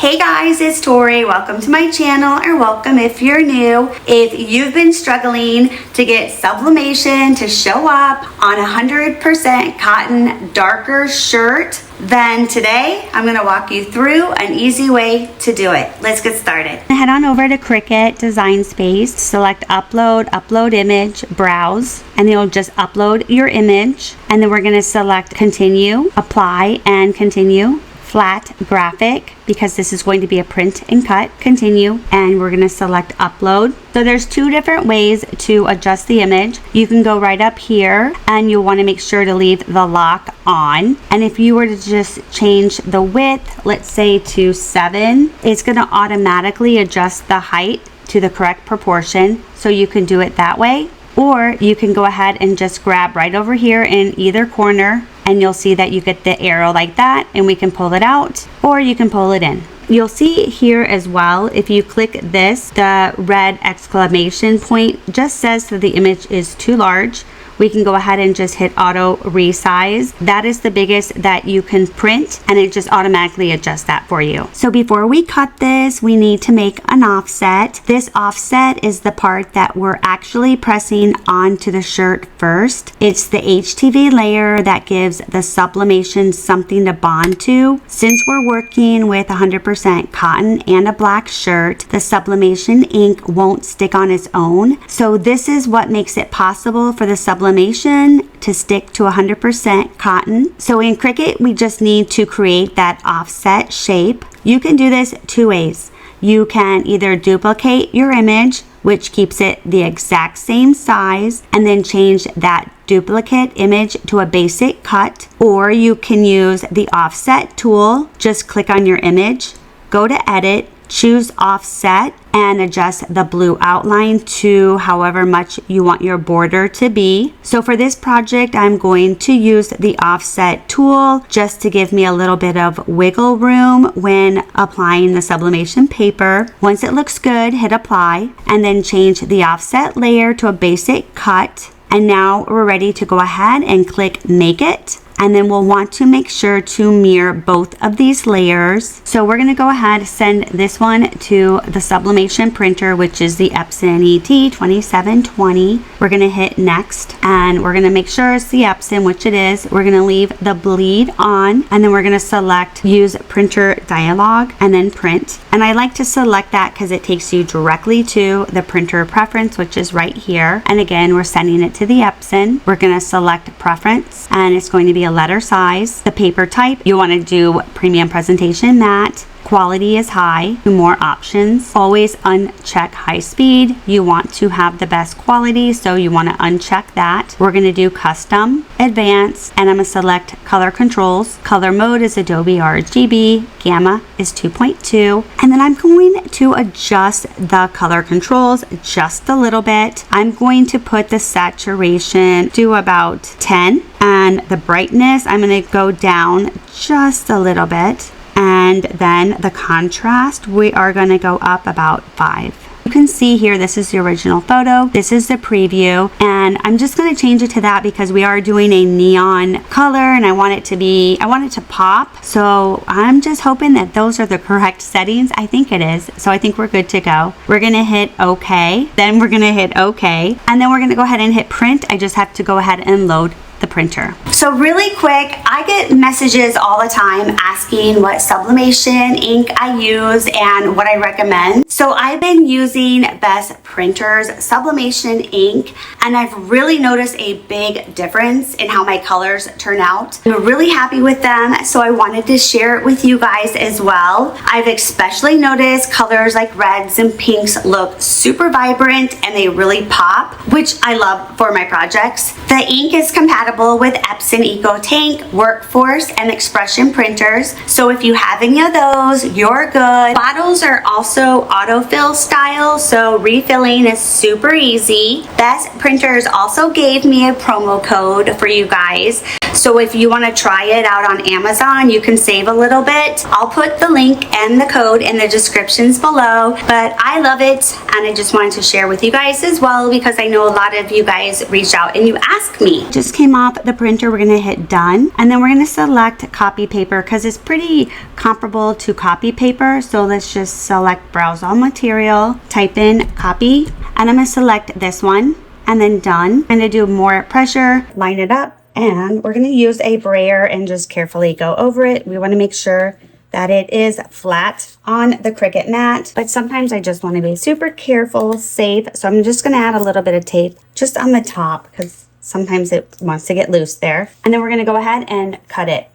Hey guys, it's Tori. Welcome to my channel, or welcome if you're new. If you've been struggling to get sublimation to show up on 100% cotton darker shirt, then today I'm going to walk you through an easy way to do it. Let's get started. Head on over to Cricut Design Space, select upload image, browse, and you'll just upload your image. And then we're going to select continue, apply, and continue. Flat graphic, because this is going to be a print and cut, continue, and we're going to select upload. So there's two different ways to adjust the image. You can go right up here and you'll want to make sure to leave the lock on. And if you were to just change the width, let's say to 7, it's going to automatically adjust the height to the correct proportion. So you can do it that way. Or you can go ahead and just grab right over here in either corner, and you'll see that you get the arrow like that, and we can pull it out, or you can pull it in. You'll see here as well, if you click this, the red exclamation point just says that the image is too large. We can go ahead and just hit auto resize. That is the biggest that you can print, and it just automatically adjusts that for you. So before we cut this, we need to make an offset. This offset is the part that we're actually pressing onto the shirt first. It's the HTV layer that gives the sublimation something to bond to. Since we're working with 100% cotton and a black shirt, the sublimation ink won't stick on its own. So this is what makes it possible for the sublimation to stick to 100% cotton. So in Cricut, we just need to create that offset shape. You can do this two ways. You can either duplicate your image, which keeps it the exact same size, and then change that duplicate image to a basic cut, or you can use the offset tool. Just click on your image, go to edit, choose offset, and adjust the blue outline to however much you want your border to be. So for this project, I'm going to use the offset tool just to give me a little bit of wiggle room when applying the sublimation paper. Once it looks good, hit apply, and then change the offset layer to a basic cut. And now we're ready to go ahead and click make it. And then we'll want to make sure to mirror both of these layers. So we're going to go ahead, send this one to the sublimation printer, which is the Epson ET-2720. We're going to hit next, and we're going to make sure it's the Epson, which it is. We're going to leave the bleed on, and then we're going to select use printer dialog and then print. And I like to select that because it takes you directly to the printer preference, which is right here. And again, we're sending it to the Epson. We're going to select preference, and it's going to be a letter size. The paper type, you want to do premium presentation matte. Quality is high. More options. Always uncheck high speed. You want to have the best quality, so you want to uncheck that. We're going to do custom, advanced, and I'm going to select color controls. Color mode is Adobe RGB. Gamma is 2.2. And then I'm going to adjust the color controls just a little bit. I'm going to put the saturation to about 10. And the brightness, I'm going to go down just a little bit. And then the contrast, we are going to go up about 5. You can see here, this is the original photo. This is the preview. And I'm just going to change it to that because we are doing a neon color and I want it to pop. So I'm just hoping that those are the correct settings. I think it is. So I think we're good to go. We're going to hit OK. Then we're going to hit OK. And then we're going to go ahead and hit print. I just have to go ahead and load the printer. So really quick, I get messages all the time asking what sublimation ink I use and what I recommend. So I've been using Best Printers sublimation ink, and I've really noticed a big difference in how my colors turn out. I'm really happy with them, so I wanted to share it with you guys as well. I've especially noticed colors like reds and pinks look super vibrant and they really pop, which I love for my projects. The ink is compatible with Epson EcoTank, Workforce, and Expression printers. So if you have any of those, you're good. Bottles are also autofill style, so refilling is super easy. Best Printers also gave me a promo code for you guys. So if you want to try it out on Amazon, you can save a little bit. I'll put the link and the code in the descriptions below, but I love it and I just wanted to share with you guys as well because I know a lot of you guys reached out and you asked me. Just came off the printer, we're gonna hit done, and then we're gonna select copy paper because it's pretty comparable to copy paper. So let's just select browse all material, type in copy, and I'm gonna select this one and then done. I'm gonna do more pressure, line it up, and we're gonna use a brayer and just carefully go over it. We wanna make sure that it is flat on the Cricut mat, but sometimes I just want to be super careful, safe. So I'm just going to add a little bit of tape just on the top because sometimes it wants to get loose there. And then we're going to go ahead and cut it.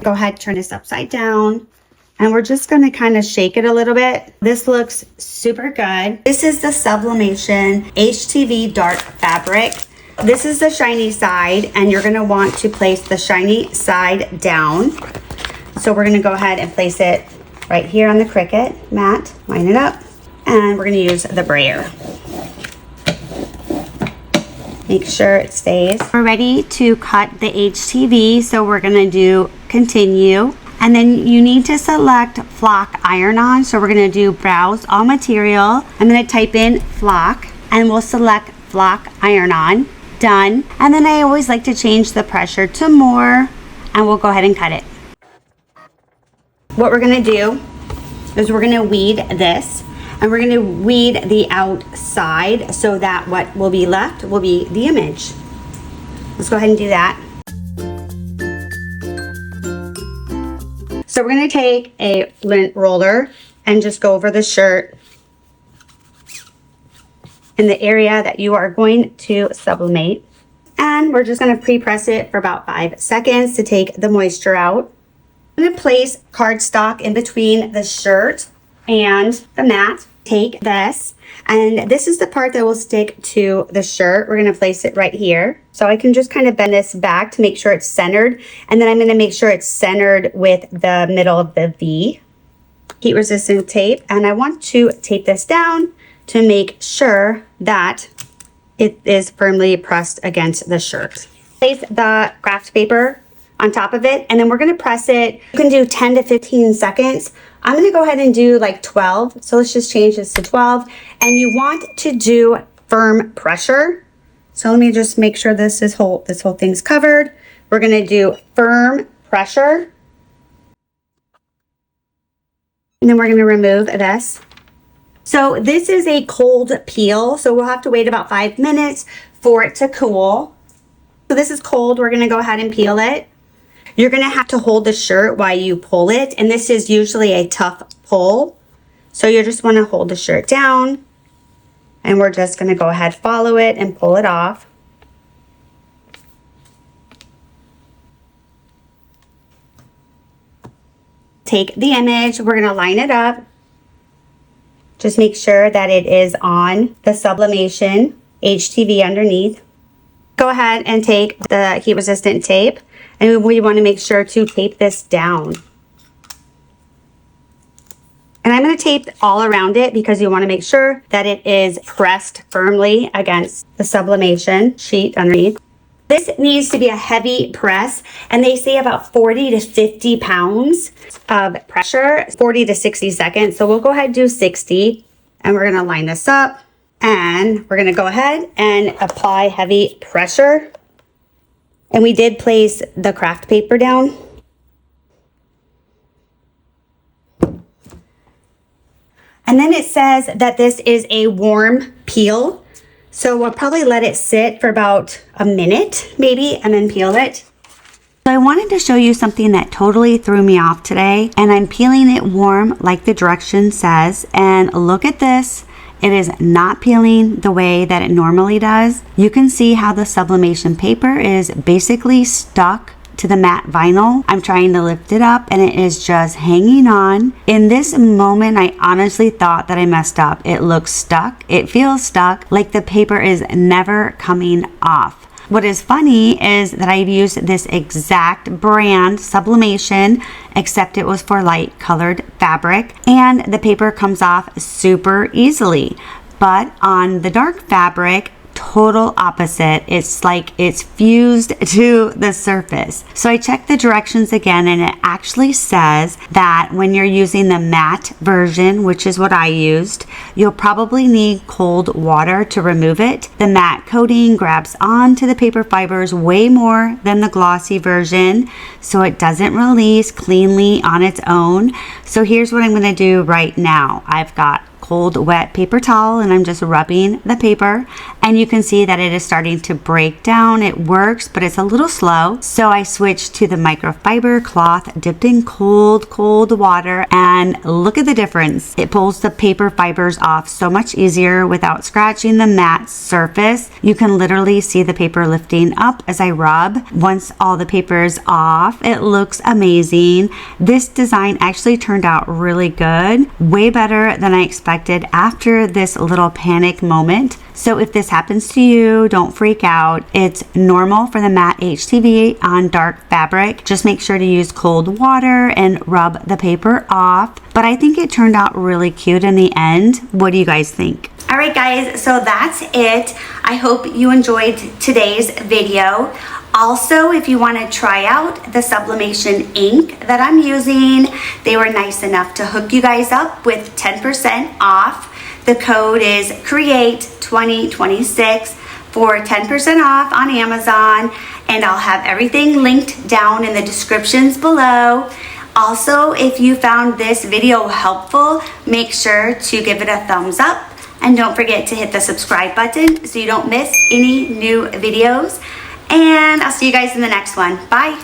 Go ahead, turn this upside down, and we're just going to kind of shake it a little bit. This looks super good. This is the Sublimation HTV Dark Fabric. This is the shiny side, and you're gonna want to place the shiny side down. So we're gonna go ahead and place it right here on the Cricut mat, line it up, and we're gonna use the brayer. Make sure it stays. We're ready to cut the HTV, so we're gonna do continue. And then you need to select flock iron-on. So we're gonna do browse all material. I'm gonna type in flock, and we'll select flock iron-on. Done. And then I always like to change the pressure to more, and we'll go ahead and cut it. What we're gonna do is we're gonna weed this, and we're gonna weed the outside so that what will be left will be the image. Let's go ahead and do that. So we're gonna take a lint roller and just go over the shirt in the area that you are going to sublimate. And we're just gonna pre-press it for about 5 seconds to take the moisture out. I'm gonna place cardstock in between the shirt and the mat. Take this, and this is the part that will stick to the shirt. We're gonna place it right here. So I can just kind of bend this back to make sure it's centered, and then I'm gonna make sure it's centered with the middle of the V. Heat resistant tape, and I want to tape this down to make sure that it is firmly pressed against the shirt. Place the craft paper on top of it, and then we're gonna press it. You can do 10 to 15 seconds. I'm gonna go ahead and do like 12. So let's just change this to 12. And you want to do firm pressure. So let me just make sure this whole thing's covered. We're gonna do firm pressure. And then we're gonna remove this. So this is a cold peel, so we'll have to wait about 5 minutes for it to cool. So this is cold, we're gonna go ahead and peel it. You're gonna have to hold the shirt while you pull it, and this is usually a tough pull. So you just wanna hold the shirt down, and we're just gonna go ahead, follow it, and pull it off. Take the image, we're gonna line it up. Just make sure that it is on the Sublimation HTV underneath. Go ahead and take the heat resistant tape, and we want to make sure to tape this down. And I'm going to tape all around it because you want to make sure that it is pressed firmly against the Sublimation sheet underneath. This needs to be a heavy press, and they say about 40 to 50 pounds of pressure, 40 to 60 seconds. So we'll go ahead and do 60, and we're gonna line this up, and we're gonna go ahead and apply heavy pressure. And we did place the craft paper down. And then it says that this is a warm peel. So we'll probably let it sit for about a minute maybe and then peel it. So I wanted to show you something that totally threw me off today, and I'm peeling it warm like the direction says, and look at this. It is not peeling the way that it normally does. You can see how the sublimation paper is basically stuck to the matte vinyl. I'm trying to lift it up and it is just hanging on. In this moment, I honestly thought that I messed up. It looks stuck. It feels stuck, like the paper is never coming off. What is funny is that I've used this exact brand, Sublimation, except it was for light colored fabric, and the paper comes off super easily. But on the dark fabric, total opposite. It's like it's fused to the surface. So I checked the directions again, and it actually says that when you're using the matte version, which is what I used, you'll probably need cold water to remove it. The matte coating grabs onto the paper fibers way more than the glossy version, so it doesn't release cleanly on its own. So here's what I'm going to do right now. I've got cold wet paper towel and I'm just rubbing the paper, and you can see that it is starting to break down. It works, but it's a little slow. So I switched to the microfiber cloth dipped in cold water, and look at the difference. It pulls the paper fibers off so much easier without scratching the matte surface. You can literally see the paper lifting up as I rub. Once all the paper is off, it looks amazing. This design actually turned out really good, way better than I expected after this little panic moment. So if this happens to you, don't freak out. It's normal for the matte HTV on dark fabric. Just make sure to use cold water and rub the paper off. But I think it turned out really cute in the end. What do you guys think? All right, guys, so that's it. I hope you enjoyed today's video. Also, if you want to try out the Sublimation ink that I'm using, they were nice enough to hook you guys up with 10% off. The code is CREATE2026 for 10% off on Amazon, and I'll have everything linked down in the descriptions below. Also, if you found this video helpful, make sure to give it a thumbs up, and don't forget to hit the subscribe button so you don't miss any new videos. And I'll see you guys in the next one. Bye.